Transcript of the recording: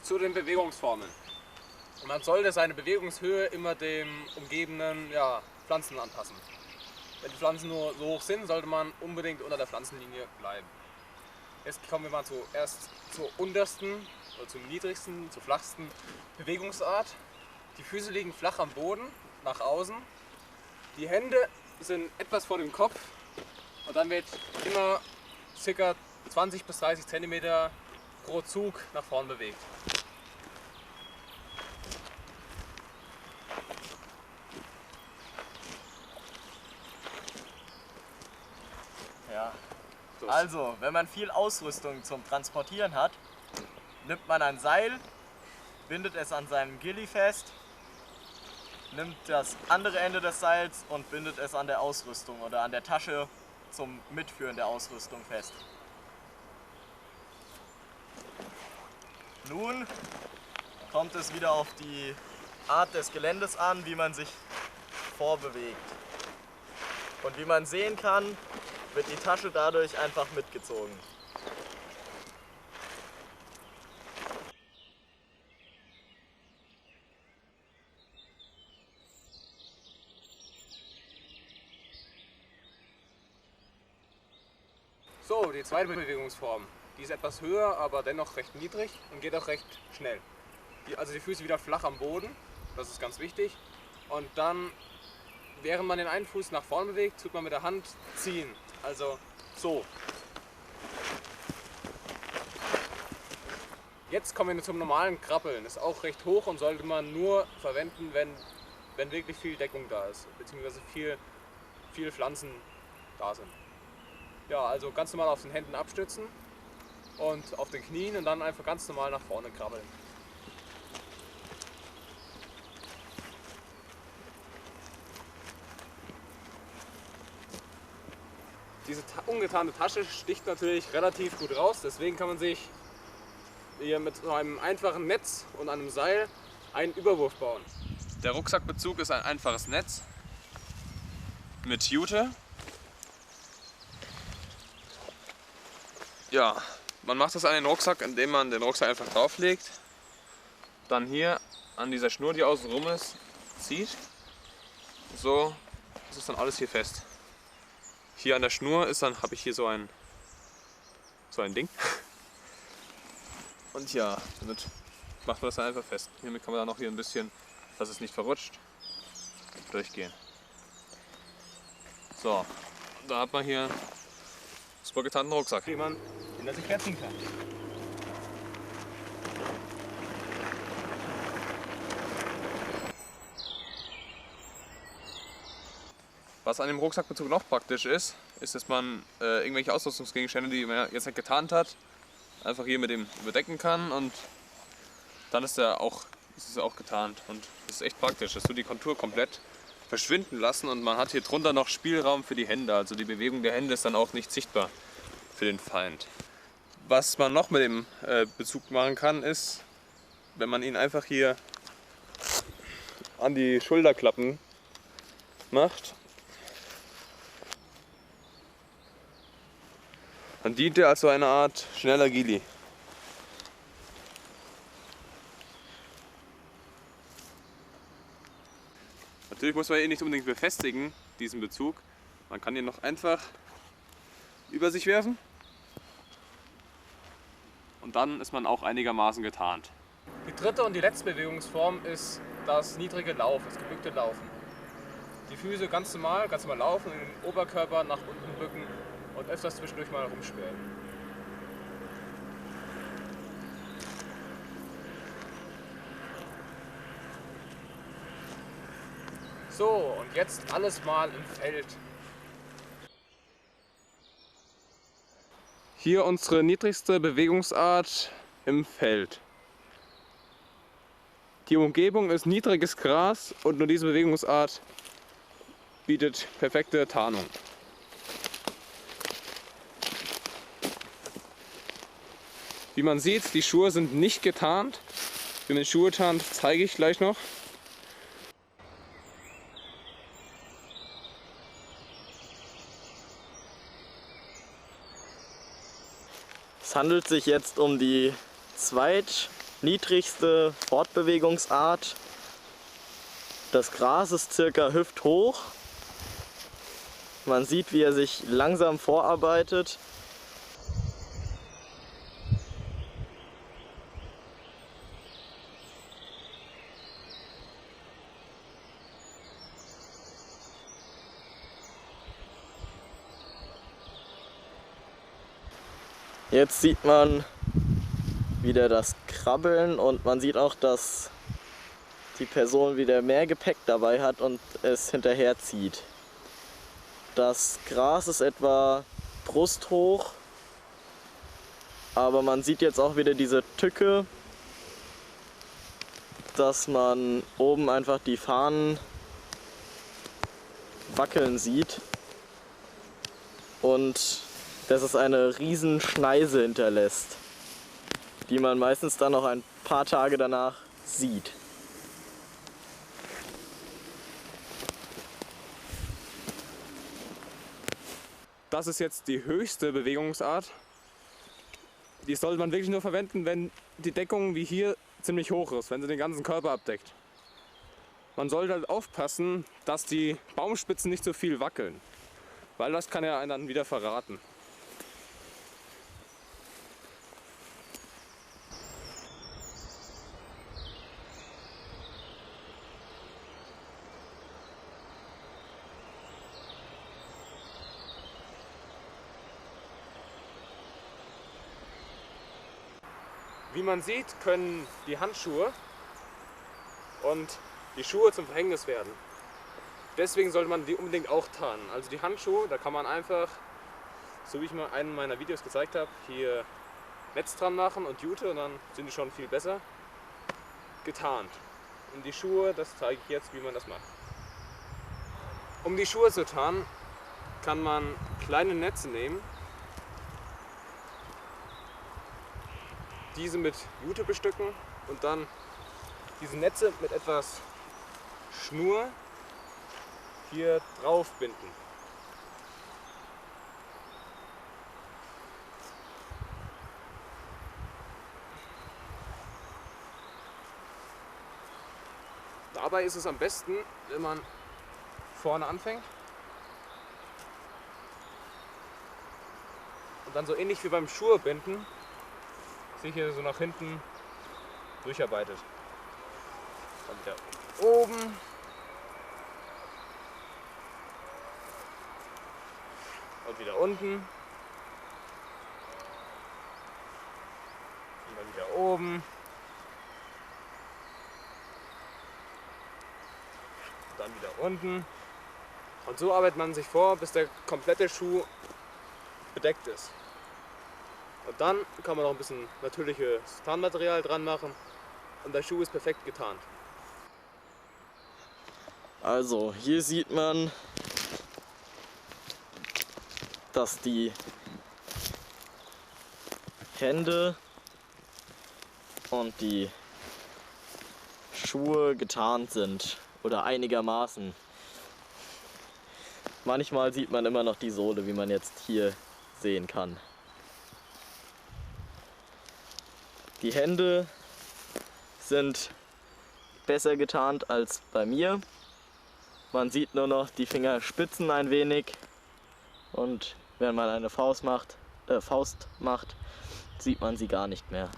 zu den Bewegungsformen. Man sollte seine Bewegungshöhe immer dem umgebenden Pflanzen anpassen. Wenn die Pflanzen nur so hoch sind, sollte man unbedingt unter der Pflanzenlinie bleiben. Jetzt kommen wir mal zuerst zur untersten, oder zum niedrigsten, zur flachsten Bewegungsart. Die Füße liegen flach am Boden, nach außen. Die Hände sind etwas vor dem Kopf und dann wird immer ca. 20 bis 30 cm pro Zug nach vorn bewegt. Ja. Also, wenn man viel Ausrüstung zum Transportieren hat, nimmt man ein Seil, bindet es an seinem Gilli fest, nimmt das andere Ende des Seils und bindet es an der Ausrüstung oder an der Tasche zum Mitführen der Ausrüstung fest. Nun kommt es wieder auf die Art des Geländes an, wie man sich vorbewegt. Und wie man sehen kann, wird die Tasche dadurch einfach mitgezogen. So, die zweite Bewegungsform. Die ist etwas höher, aber dennoch recht niedrig und geht auch recht schnell. Also die Füße wieder flach am Boden, das ist ganz wichtig. Und dann, während man den einen Fuß nach vorn bewegt, tut man mit der Hand ziehen. Also so. Jetzt kommen wir zum normalen Krabbeln. Ist auch recht hoch und sollte man nur verwenden, wenn wirklich viel Deckung da ist, beziehungsweise viele Pflanzen da sind. Ja, also ganz normal auf den Händen abstützen und auf den Knien und dann einfach ganz normal nach vorne krabbeln. Diese ungetarnte Tasche sticht natürlich relativ gut raus, deswegen kann man sich hier mit so einem einfachen Netz und einem Seil einen Überwurf bauen. Der Rucksackbezug ist ein einfaches Netz mit Jute. Ja, man macht das an den Rucksack, indem man den Rucksack einfach drauflegt, dann hier an dieser Schnur, die außen rum ist, zieht. So ist dann alles hier fest. Hier an der Schnur habe ich hier so ein Ding. Und ja, damit macht man das dann einfach fest. Hiermit kann man dann auch hier ein bisschen, dass es nicht verrutscht, durchgehen. So, da hat man hier einen super getarnten Rucksack, den man hinter sich herziehen kann. Was an dem Rucksackbezug noch praktisch ist, dass man irgendwelche Ausrüstungsgegenstände, die man jetzt nicht getarnt hat, einfach hier mit dem überdecken kann und dann ist es auch getarnt. Und das ist echt praktisch, dass du die Kontur komplett verschwinden lassen und man hat hier drunter noch Spielraum für die Hände. Also die Bewegung der Hände ist dann auch nicht sichtbar für den Feind. Was man noch mit dem Bezug machen kann, ist, wenn man ihn einfach hier an die Schulterklappen macht, dann dient er als so eine Art schneller Gilli. Natürlich muss man ihn nicht unbedingt befestigen, diesen Bezug. Man kann ihn noch einfach über sich werfen und dann ist man auch einigermaßen getarnt. Die dritte und die letzte Bewegungsform ist das niedrige Laufen, das gebückte Laufen. Die Füße ganz normal laufen, den Oberkörper nach unten bücken und öfters zwischendurch mal rumschwellen. So, und jetzt alles mal im Feld. Hier unsere niedrigste Bewegungsart im Feld. Die Umgebung ist niedriges Gras und nur diese Bewegungsart bietet perfekte Tarnung. Wie man sieht, die Schuhe sind nicht getarnt. Wie man die Schuhe tarnt, zeige ich gleich noch. Es handelt sich jetzt um die niedrigste Fortbewegungsart. Das Gras ist circa hüfthoch. Man sieht, wie er sich langsam vorarbeitet. Jetzt sieht man wieder das Krabbeln und man sieht auch, dass die Person wieder mehr Gepäck dabei hat und es hinterher zieht. Das Gras ist etwa brusthoch, aber man sieht jetzt auch wieder diese Tücke, dass man oben einfach die Fahnen wackeln sieht und dass es eine riesen Schneise hinterlässt, die man meistens dann noch ein paar Tage danach sieht. Das ist jetzt die höchste Bewegungsart. Die sollte man wirklich nur verwenden, wenn die Deckung wie hier ziemlich hoch ist, wenn sie den ganzen Körper abdeckt. Man sollte halt aufpassen, dass die Baumspitzen nicht so viel wackeln, weil das kann ja einen dann wieder verraten. Wie man sieht, können die Handschuhe und die Schuhe zum Verhängnis werden. Deswegen sollte man die unbedingt auch tarnen. Also die Handschuhe, da kann man einfach, so wie ich mal einen meiner Videos gezeigt habe, hier Netz dran machen und Jute und dann sind die schon viel besser getarnt. Und die Schuhe, das zeige ich jetzt, wie man das macht. Um die Schuhe zu tarnen, kann man kleine Netze nehmen, diese mit Jute bestücken und dann diese Netze mit etwas Schnur hier drauf binden. Dabei ist es am besten, wenn man vorne anfängt und dann so ähnlich wie beim Schuhebinden sich hier so nach hinten durcharbeitet. Dann wieder oben. Und wieder unten. Und dann wieder oben. Und dann wieder unten. Und so arbeitet man sich vor, bis der komplette Schuh bedeckt ist. Und dann kann man noch ein bisschen natürliches Tarnmaterial dran machen und der Schuh ist perfekt getarnt. Also hier sieht man, dass die Hände und die Schuhe getarnt sind oder einigermaßen. Manchmal sieht man immer noch die Sohle, wie man jetzt hier sehen kann. Die Hände sind besser getarnt als bei mir. Man sieht nur noch die Fingerspitzen ein wenig und wenn man eine Faust macht, sieht man sie gar nicht mehr.